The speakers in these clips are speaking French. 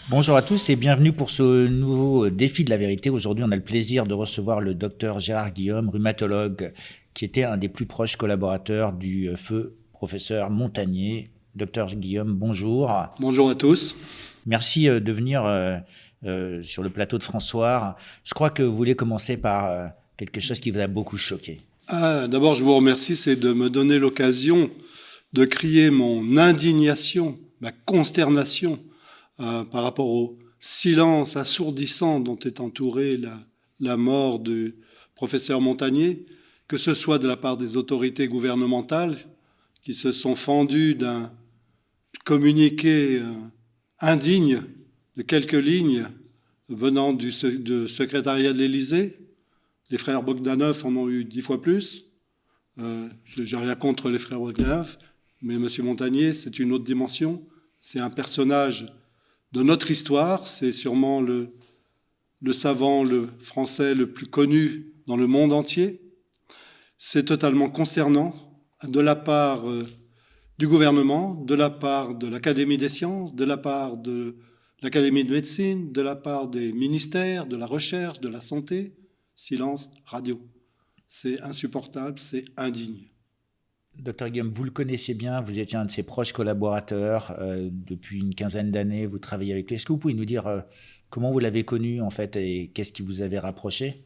Bonjour à tous et bienvenue pour ce nouveau défi de la vérité. Aujourd'hui, on a le plaisir de recevoir le docteur Gérard Guillaume, rhumatologue, qui était un des plus proches collaborateurs du feu professeur Montagnier. Docteur Guillaume, bonjour. Bonjour à tous. Merci de venir sur le plateau de François. Je crois que vous voulez commencer par quelque chose qui vous a beaucoup choqué. D'abord, je vous remercie, c'est de me donner l'occasion de crier mon indignation, ma consternation par rapport au silence assourdissant dont est entourée la mort du professeur Montagnier, que ce soit de la part des autorités gouvernementales qui se sont fendues d'un communiqué indigne de quelques lignes venant du secrétariat de l'Élysée. Les frères Bogdanov en ont eu 10 fois plus. Je n'ai rien contre les frères Bogdanov, mais M. Montagnier, c'est une autre dimension. C'est un personnage de notre histoire. C'est sûrement le savant, le français le plus connu dans le monde entier. C'est totalement consternant de la part du gouvernement, de la part de l'Académie des sciences, de la part de l'Académie de médecine, de la part des ministères, de la recherche, de la santé. Silence radio. C'est insupportable, c'est indigne. Docteur Guillaume, vous le connaissez bien, vous étiez un de ses proches collaborateurs depuis une quinzaine d'années, vous travaillez avec lui. Est-ce que vous pouvez nous dire comment vous l'avez connu en fait et qu'est-ce qui vous avait rapproché?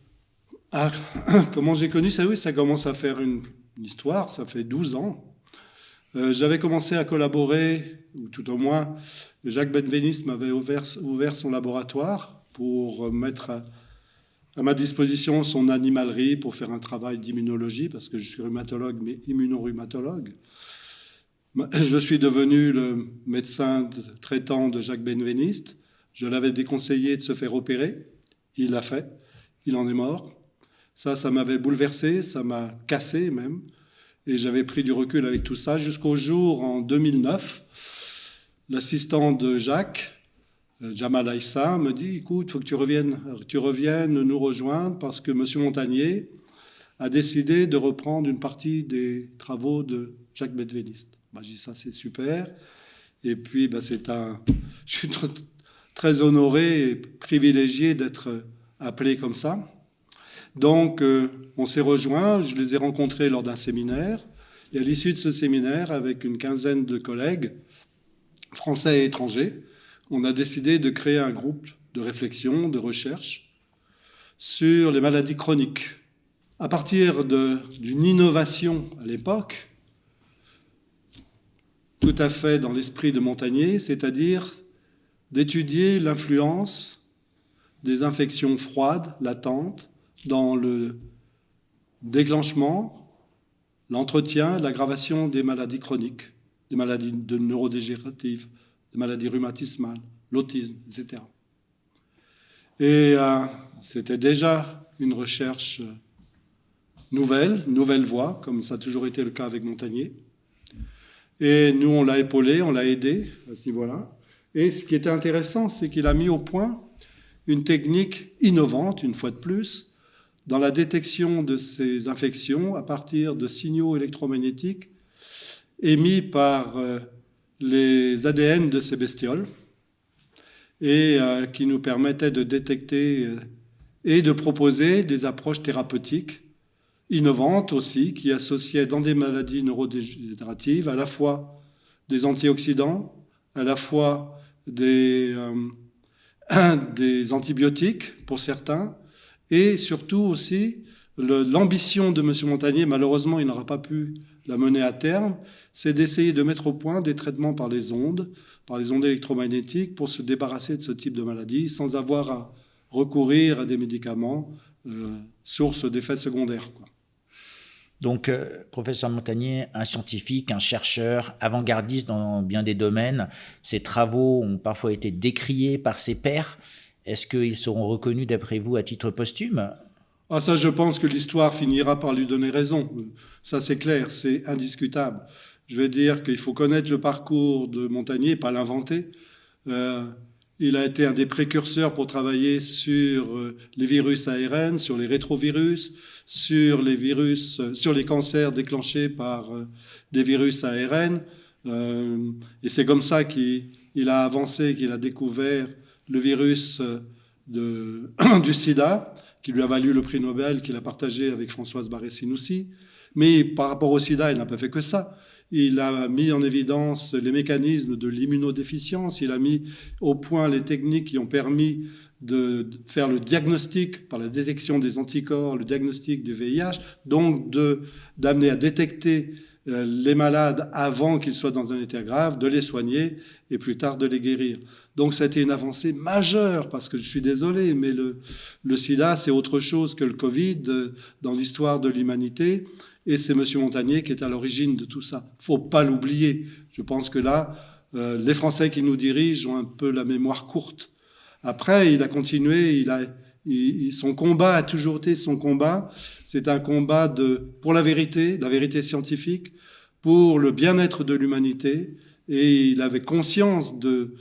Comment j'ai connu ça? Oui, ça commence à faire une histoire, ça fait 12 ans. J'avais commencé à collaborer, ou tout au moins, Jacques Benveniste m'avait ouvert son laboratoire pour mettre à ma disposition son animalerie pour faire un travail d'immunologie, parce que je suis rhumatologue, mais immunorhumatologue. Je suis devenu le médecin traitant de Jacques Benveniste. Je l'avais déconseillé de se faire opérer. Il l'a fait. Il en est mort. Ça m'avait bouleversé, ça m'a cassé même. Et j'avais pris du recul avec tout ça jusqu'au jour, en 2009, l'assistant de Jacques, Jamal Aïssa, me dit « Écoute, il faut que tu reviennes nous rejoindre parce que M. Montagnier a décidé de reprendre une partie des travaux de Jacques Benveniste. » J'ai dit « Ça, c'est super. » Et puis, je suis très honoré et privilégié d'être appelé comme ça. Donc, on s'est rejoints, je les ai rencontrés lors d'un séminaire. Et à l'issue de ce séminaire, avec une quinzaine de collègues, français et étrangers, on a décidé de créer un groupe de réflexion, de recherche sur les maladies chroniques. À partir d'une innovation à l'époque, tout à fait dans l'esprit de Montagnier, c'est-à-dire d'étudier l'influence des infections froides, latentes, dans le déclenchement, l'entretien, l'aggravation des maladies chroniques, des maladies neurodégénératives, des maladies rhumatismales, l'autisme, etc. Et c'était déjà une recherche nouvelle voie, comme ça a toujours été le cas avec Montagnier. Et nous, on l'a épaulé, on l'a aidé à ce niveau-là. Et ce qui était intéressant, c'est qu'il a mis au point une technique innovante, une fois de plus, dans la détection de ces infections à partir de signaux électromagnétiques émis par les ADN de ces bestioles et qui nous permettaient de détecter et de proposer des approches thérapeutiques innovantes aussi, qui associaient dans des maladies neurodégénératives à la fois des antioxydants, à la fois des antibiotiques pour certains, et surtout aussi l'ambition de M. Montagnier, malheureusement il n'aura pas pu la mener à terme, c'est d'essayer de mettre au point des traitements par les ondes électromagnétiques pour se débarrasser de ce type de maladie sans avoir à recourir à des médicaments source d'effets secondaires, quoi. Donc, professeur Montagnier, un scientifique, un chercheur, avant-gardiste dans bien des domaines, ses travaux ont parfois été décriés par ses pairs. Est-ce qu'ils seront reconnus, d'après vous, à titre posthume? Ça, je pense que l'histoire finira par lui donner raison. Ça, c'est clair, c'est indiscutable. Je vais dire qu'il faut connaître le parcours de Montagnier, pas l'inventer. Il a été un des précurseurs pour travailler sur les virus ARN, sur les rétrovirus, sur les cancers déclenchés par des virus ARN. Et c'est comme ça qu'il a avancé, qu'il a découvert le virus du sida, qui lui a valu le prix Nobel qu'il a partagé avec Françoise Barré-Sinoussi. Mais par rapport au sida, il n'a pas fait que ça. Il a mis en évidence les mécanismes de l'immunodéficience, il a mis au point les techniques qui ont permis de faire le diagnostic par la détection des anticorps, le diagnostic du VIH, donc d'amener à détecter les malades avant qu'ils soient dans un état grave, de les soigner et plus tard de les guérir. Donc ça a été une avancée majeure, parce que je suis désolé, mais le sida, c'est autre chose que le Covid dans l'histoire de l'humanité. Et c'est M. Montagnier qui est à l'origine de tout ça. Il ne faut pas l'oublier. Je pense que là, les Français qui nous dirigent ont un peu la mémoire courte. Après, il a continué, son combat a toujours été son combat. C'est un combat pour la vérité scientifique, pour le bien-être de l'humanité. Et il avait conscience de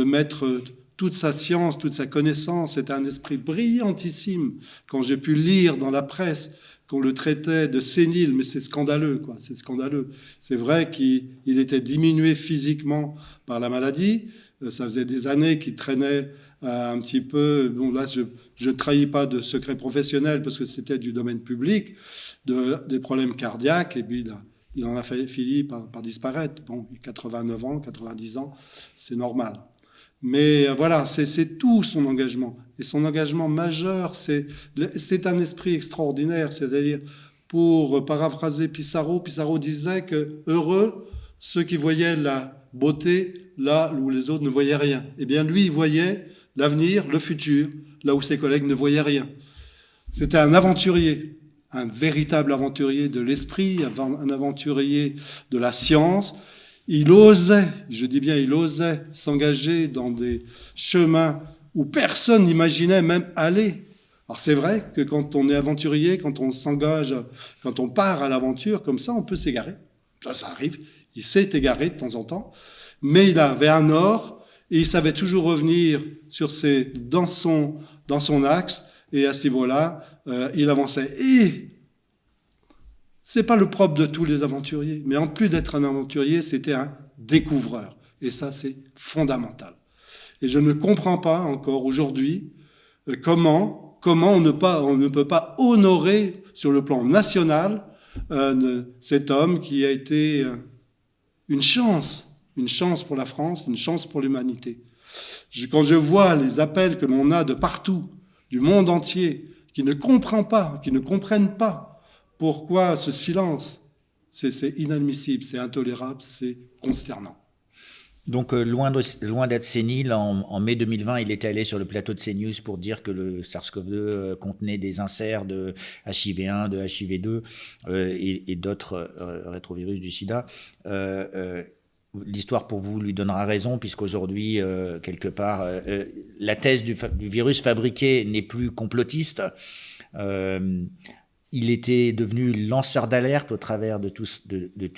mettre toute sa science, toute sa connaissance. C'était un esprit brillantissime. Quand j'ai pu lire dans la presse qu'on le traitait de sénile, mais c'est scandaleux, quoi. C'est scandaleux. C'est vrai qu'il était diminué physiquement par la maladie. Ça faisait des années qu'il traînait un petit peu. Bon, là, je ne trahis pas de secret professionnel parce que c'était du domaine public, des problèmes cardiaques, et puis il en a fini par disparaître. Bon, 89 ans, 90 ans, c'est normal. Mais voilà, c'est tout son engagement. Et son engagement majeur, c'est un esprit extraordinaire. C'est-à-dire, pour paraphraser Pissarro disait que heureux ceux qui voyaient la beauté là où les autres ne voyaient rien. Eh bien, lui, il voyait l'avenir, le futur, là où ses collègues ne voyaient rien. C'était un aventurier, un véritable aventurier de l'esprit, un aventurier de la science. Il osait, je dis bien il osait, s'engager dans des chemins où personne n'imaginait même aller. Alors c'est vrai que quand on est aventurier, quand on s'engage, quand on part à l'aventure, comme ça, on peut s'égarer. Ça arrive, il s'est égaré de temps en temps, mais il avait un nord et il savait toujours revenir dans son axe, et à ce niveau-là, il avançait. Et c'est pas le propre de tous les aventuriers, mais en plus d'être un aventurier, c'était un découvreur. Et ça, c'est fondamental. Et je ne comprends pas encore aujourd'hui comment on ne peut pas honorer sur le plan national cet homme qui a été une chance pour la France, une chance pour l'humanité. Quand je vois les appels que l'on a de partout, du monde entier, qui ne comprennent pas pourquoi ce silence, c'est inadmissible, c'est intolérable, c'est consternant. Donc, loin d'être sénile, en mai 2020, il était allé sur le plateau de CNews pour dire que le SARS-CoV-2 contenait des inserts de HIV1, de HIV2 et d'autres rétrovirus du sida. L'histoire, pour vous, lui donnera raison, puisqu'aujourd'hui, quelque part, la thèse du virus fabriqué n'est plus complotiste. Il était devenu lanceur d'alerte au travers de tout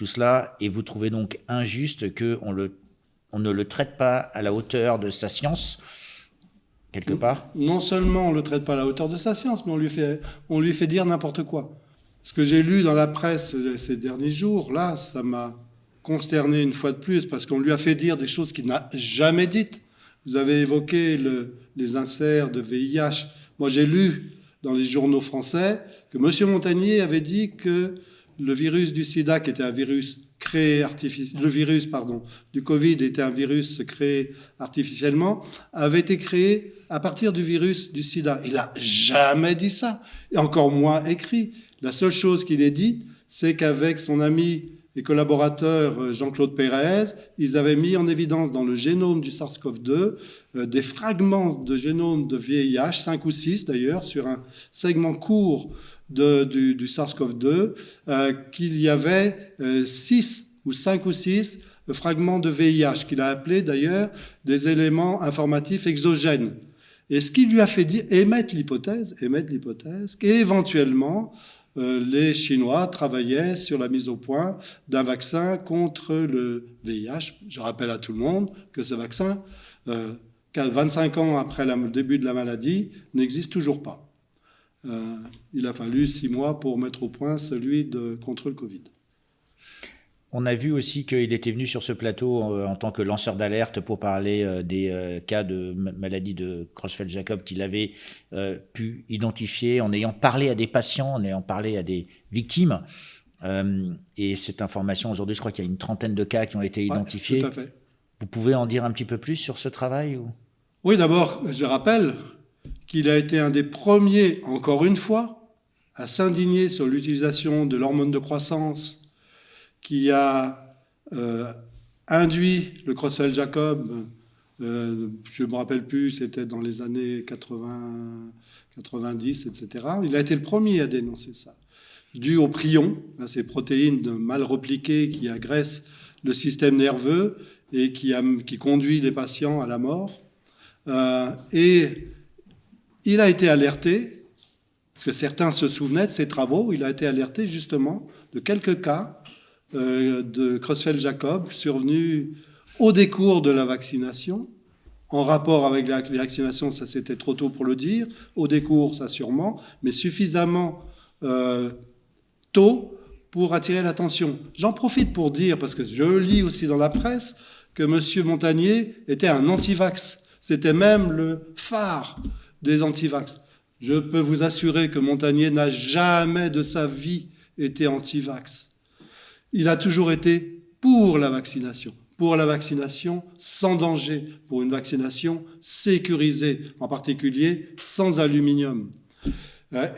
cela, et vous trouvez donc injuste qu'on ne le traite pas à la hauteur de sa science, quelque part? Non seulement on ne le traite pas à la hauteur de sa science, mais on lui fait dire n'importe quoi. Ce que j'ai lu dans la presse ces derniers jours, là, ça m'a consterné une fois de plus, parce qu'on lui a fait dire des choses qu'il n'a jamais dites. Vous avez évoqué les inserts de VIH. Moi, j'ai lu dans les journaux français que M. Montagnier avait dit que le virus du sida, qui était un virus créé artificiellement, le virus, du Covid était un virus créé artificiellement, avait été créé à partir du virus du sida. Il n'a jamais dit ça, et encore moins écrit. La seule chose qu'il ait dit, c'est qu'avec son ami et collaborateur Jean-Claude Pérez, ils avaient mis en évidence dans le génome du SARS-CoV-2 des fragments de génome de VIH, 5 ou 6 d'ailleurs, sur un segment court du SARS-CoV-2, qu'il y avait 5 ou 6 fragments de VIH, qu'il a appelé d'ailleurs des éléments informatifs exogènes. Et ce qui lui a fait émettre l'hypothèse qu'éventuellement, les Chinois travaillaient sur la mise au point d'un vaccin contre le VIH. Je rappelle à tout le monde que ce vaccin, 25 ans après le début de la maladie, n'existe toujours pas. Il a fallu 6 mois pour mettre au point celui contre le Covid. On a vu aussi qu'il était venu sur ce plateau en tant que lanceur d'alerte pour parler des cas de maladie de Creutzfeldt-Jakob qu'il avait pu identifier en ayant parlé à des patients, en ayant parlé à des victimes. Et cette information, aujourd'hui, je crois qu'il y a une trentaine de cas qui ont été identifiés. Tout à fait. Vous pouvez en dire un petit peu plus sur ce travail ou... Oui, d'abord, je rappelle qu'il a été un des premiers, encore une fois, à s'indigner sur l'utilisation de l'hormone de croissance qui a induit le Creutzfeldt-Jakob, je ne me rappelle plus, c'était dans les années 80, 90, etc. Il a été le premier à dénoncer ça, dû au prion, à ces protéines mal repliquées qui agressent le système nerveux et qui conduit les patients à la mort. Et il a été alerté, parce que certains se souvenaient de ses travaux, il a été alerté justement de quelques cas de Creutzfeldt-Jakob survenus au décours de la vaccination. En rapport avec la vaccination, ça c'était trop tôt pour le dire, au décours ça sûrement, mais suffisamment tôt pour attirer l'attention. J'en profite pour dire, parce que je lis aussi dans la presse, que M. Montagnier était un anti-vax. C'était même le phare des anti-vax. Je peux vous assurer que Montagnier n'a jamais de sa vie été anti-vax. Il a toujours été pour la vaccination sans danger, pour une vaccination sécurisée, en particulier sans aluminium.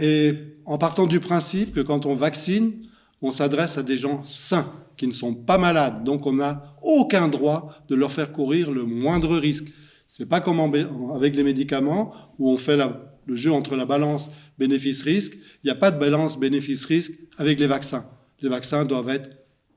Et en partant du principe que quand on vaccine, on s'adresse à des gens sains, qui ne sont pas malades, donc on n'a aucun droit de leur faire courir le moindre risque. C'est pas comme avec les médicaments, où on fait le jeu entre la balance bénéfice-risque. Il n'y a pas de balance bénéfice-risque avec les vaccins. Les vaccins doivent être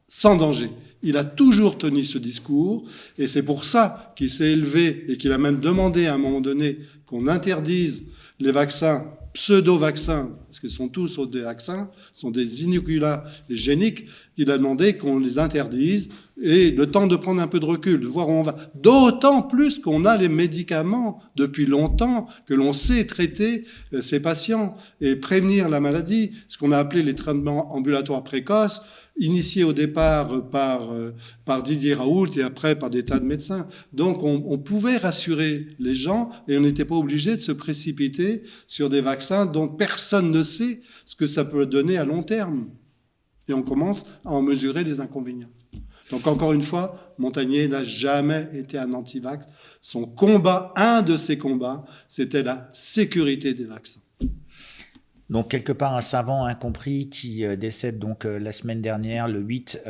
sans danger. Il a toujours tenu ce discours, et c'est pour ça qu'il s'est élevé et qu'il a même demandé à un moment donné qu'on interdise les vaccins, pseudo-vaccins, parce qu'ils sont tous des vaccins, sont des inoculats géniques. Il a demandé qu'on les interdise, et le temps de prendre un peu de recul, de voir où on va. D'autant plus qu'on a les médicaments depuis longtemps, que l'on sait traiter ces patients et prévenir la maladie, ce qu'on a appelé les traitements ambulatoires précoces, initié au départ par Didier Raoult et après par des tas de médecins. Donc on pouvait rassurer les gens et on n'était pas obligé de se précipiter sur des vaccins dont personne ne sait ce que ça peut donner à long terme. Et on commence à en mesurer les inconvénients. Donc encore une fois, Montagnier n'a jamais été un anti-vax. Son combat, un de ses combats, c'était la sécurité des vaccins. Donc, quelque part, un savant incompris qui décède donc la semaine dernière, le 8.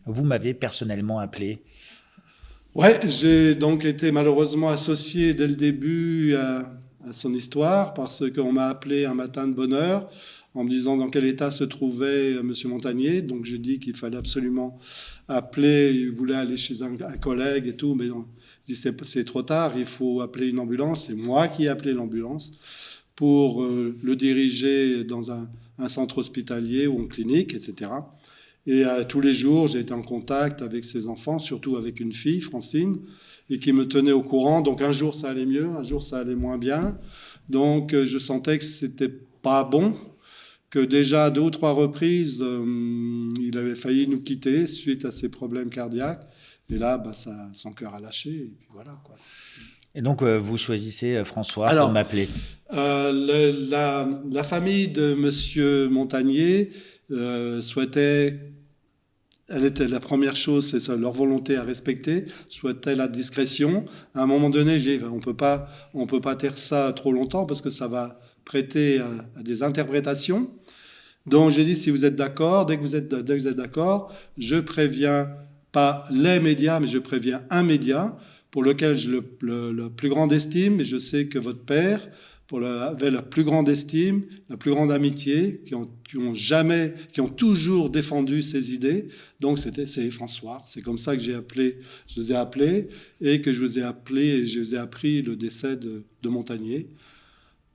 Vous m'avez personnellement appelé. Ouais, j'ai donc été malheureusement associé dès le début à son histoire, parce qu'on m'a appelé un matin de bonne heure en me disant dans quel état se trouvait M. Montagnier. Donc, j'ai dit qu'il fallait absolument appeler. Il voulait aller chez un collègue et tout, mais non, je dis c'est trop tard, il faut appeler une ambulance. C'est moi qui ai appelé l'ambulance pour le diriger dans un centre hospitalier ou en clinique, etc. Et tous les jours, j'ai été en contact avec ses enfants, surtout avec une fille, Francine, et qui me tenait au courant. Donc un jour, ça allait mieux, un jour, ça allait moins bien. Donc je sentais que c'était pas bon, que déjà à 2 ou 3 reprises, il avait failli nous quitter suite à ses problèmes cardiaques. Et là, son cœur a lâché, et puis voilà, quoi. Et donc, vous choisissez François pour m'appeler. La famille de M. Montagnier souhaitait, la première chose, c'est ça, leur volonté à respecter, souhaitait la discrétion. À un moment donné, j'ai dit, on peut pas taire ça trop longtemps parce que ça va prêter à des interprétations. Donc j'ai dit, si vous êtes d'accord, dès que vous êtes d'accord, je préviens pas les médias, mais je préviens un média pour lequel j'ai la plus grande estime, et je sais que votre père avait la plus grande estime, la plus grande amitié, qui ont toujours défendu ses idées. Donc c'est François. C'est comme ça que je les ai appelés, et que je vous ai appelé, et je vous ai appris le décès de Montagnier.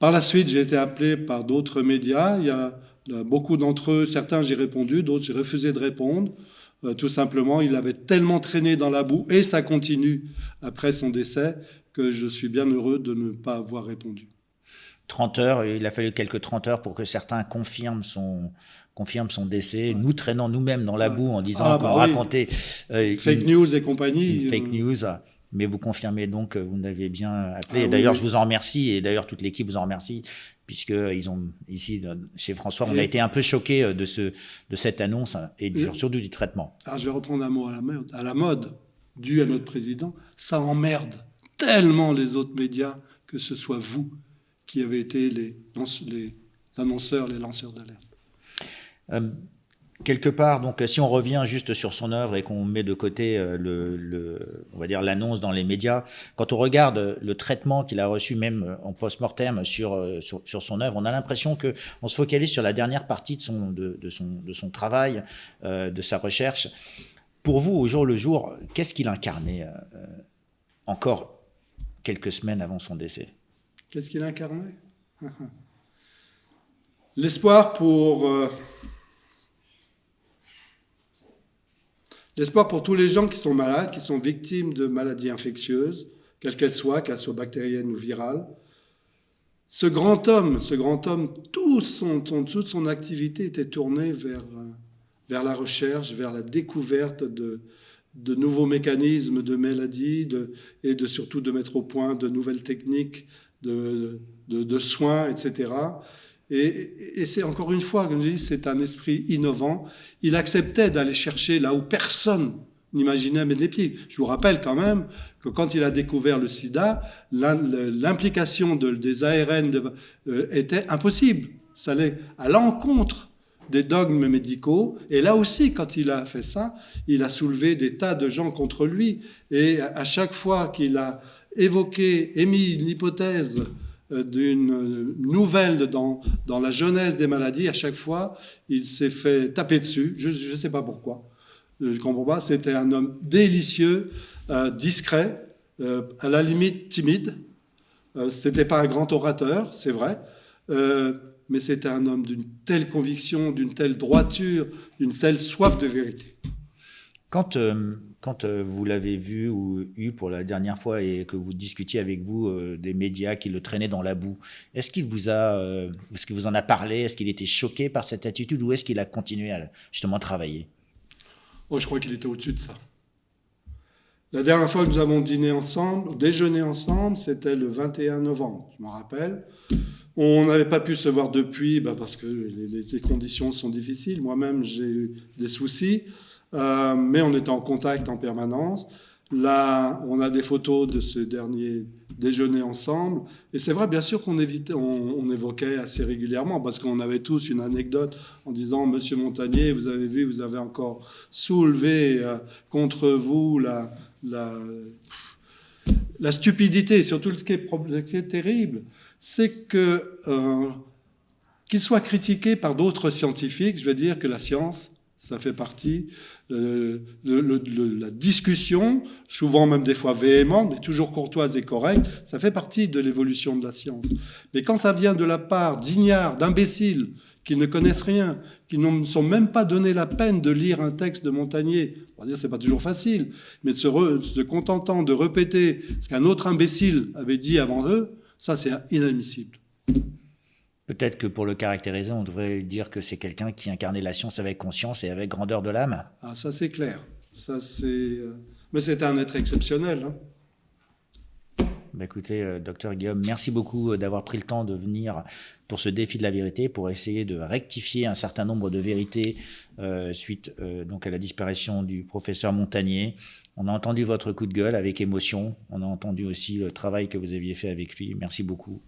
Par la suite, j'ai été appelé par d'autres médias. Il y a beaucoup d'entre eux, certains j'ai répondu, d'autres j'ai refusé de répondre. Tout simplement, il avait tellement traîné dans la boue, et ça continue après son décès, que je suis bien heureux de ne pas avoir répondu. 30 heures, il a fallu quelques 30 heures pour que certains confirment confirme son décès, nous traînant nous-mêmes dans la boue en disant qu'on oui. racontait fake news et compagnie. une fake news. Mais vous confirmez donc que vous n'avez bien appelé. Ah, et d'ailleurs, oui. je vous en remercie. Et d'ailleurs, toute l'équipe vous en remercie. Puisque ils ont, ici, chez François, on a été un peu choqués de cette annonce et surtout du traitement. Alors, je vais reprendre un mot à la mode, dû à notre président. Ça emmerde tellement les autres médias que ce soit vous qui avez été les annonceurs, les lanceurs d'alerte. Quelque part, donc, si on revient juste sur son œuvre et qu'on met de côté on va dire l'annonce dans les médias, quand on regarde le traitement qu'il a reçu même en post-mortem sur son œuvre, on a l'impression que on se focalise sur la dernière partie de son travail, de sa recherche. Pour vous, au jour le jour, qu'est-ce qu'il incarnait encore quelques semaines avant son décès? Qu'est-ce qu'il incarnait? L'espoir pour tous les gens qui sont malades, qui sont victimes de maladies infectieuses, quelles qu'elles soient bactériennes ou virales. Ce grand homme, toute son activité était tournée vers la recherche, vers la découverte de nouveaux mécanismes de maladies et surtout de mettre au point de nouvelles techniques de soins, etc. Et c'est encore une fois, comme je dis, c'est un esprit innovant. Il acceptait d'aller chercher là où personne n'imaginait mettre les pieds. Je vous rappelle quand même que quand il a découvert le sida, l'implication des ARN était impossible. Ça allait à l'encontre des dogmes médicaux. Et là aussi, quand il a fait ça, il a soulevé des tas de gens contre lui. Et à chaque fois qu'il a émis une hypothèse d'une nouvelle dans la genèse des maladies, à chaque fois, il s'est fait taper dessus. Je ne sais pas pourquoi. Je ne comprends pas. C'était un homme délicieux, discret, à la limite timide. Ce n'était pas un grand orateur, c'est vrai, mais c'était un homme d'une telle conviction, d'une telle droiture, d'une telle soif de vérité. Quand vous l'avez vu ou eu pour la dernière fois et que vous discutiez avec vous des médias qui le traînaient dans la boue, est-ce qu'il vous en a parlé? Est-ce qu'il était choqué par cette attitude ou est-ce qu'il a continué à justement travailler? Oh, je crois qu'il était au-dessus de ça. La dernière fois que nous avons déjeuné ensemble, c'était le 21 novembre, je m'en rappelle. On n'avait pas pu se voir depuis parce que les conditions sont difficiles. Moi-même, j'ai eu des soucis. Mais on était en contact en permanence. Là, on a des photos de ce dernier déjeuner ensemble. Et c'est vrai, bien sûr, qu'on évoquait assez régulièrement, parce qu'on avait tous une anecdote en disant « Monsieur Montagnier, vous avez vu, vous avez encore soulevé contre vous la stupidité. » Surtout, ce qui est terrible, c'est qu'il soit critiqué par d'autres scientifiques. Je veux dire que la science, ça fait partie de la discussion, souvent même des fois véhémente, mais toujours courtoise et correcte. Ça fait partie de l'évolution de la science. Mais quand ça vient de la part d'ignares, d'imbéciles, qui ne connaissent rien, qui ne sont même pas donné la peine de lire un texte de Montagnier, on va dire c'est pas toujours facile, mais se contentant de répéter ce qu'un autre imbécile avait dit avant eux, ça c'est inadmissible. Peut-être que pour le caractériser, on devrait dire que c'est quelqu'un qui incarnait la science avec conscience et avec grandeur de l'âme. Ah, ça c'est clair. Mais c'était un être exceptionnel. Écoutez, docteur Guillaume, merci beaucoup d'avoir pris le temps de venir pour ce défi de la vérité, pour essayer de rectifier un certain nombre de vérités suite donc à la disparition du professeur Montagnier. On a entendu votre coup de gueule avec émotion. On a entendu aussi le travail que vous aviez fait avec lui. Merci beaucoup.